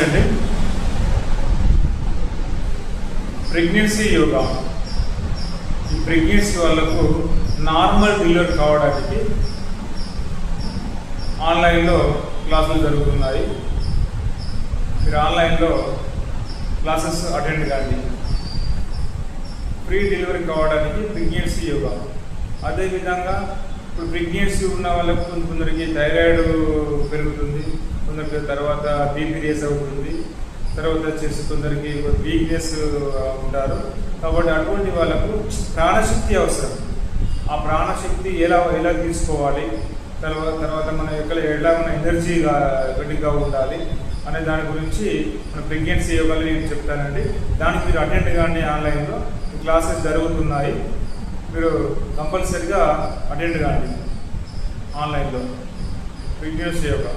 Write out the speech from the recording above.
అండి ప్రెగ్నెన్సీ యోగా. ఈ ప్రెగ్నెన్సీ వాళ్ళకు నార్మల్ డెలివరీ కావడానికి ఆన్లైన్లో క్లాసులు జరుగుతున్నాయి. మీరు ఆన్లైన్లో క్లాసెస్ అటెండ్ కాండి. ఫ్రీ డెలివరీ కావడానికి ప్రెగ్నెన్సీ యోగా. అదేవిధంగా ఇప్పుడు ప్రెగ్నెన్సీ ఉన్న వాళ్ళకు కొందరికి థైరాయిడ్ పెరుగుతుంది, కొందరికి తర్వాత బీపీ రేస్ అవుతుంది, తర్వాత వచ్చేసి కొందరికి వీక్నెస్ ఉంటారు. కాబట్టి అటువంటి వాళ్ళకు ప్రాణశక్తి అవసరం. ఆ ప్రాణశక్తి ఎలా తీసుకోవాలి, తర్వాత మనం ఎలా మన ఎనర్జీగా గట్టిగా ఉండాలి అనే దాని గురించి మన ప్రెగ్నెన్సీ యోగాలు నేను చెప్తానండి. దానికి మీరు అటెండ్ కానీ ఆన్లైన్లో క్లాసెస్ జరుగుతున్నాయి. మీరు కంపల్సరీగా అటెండ్ కాండి ఆన్లైన్లో ప్రెగ్నెన్సీ యోగా.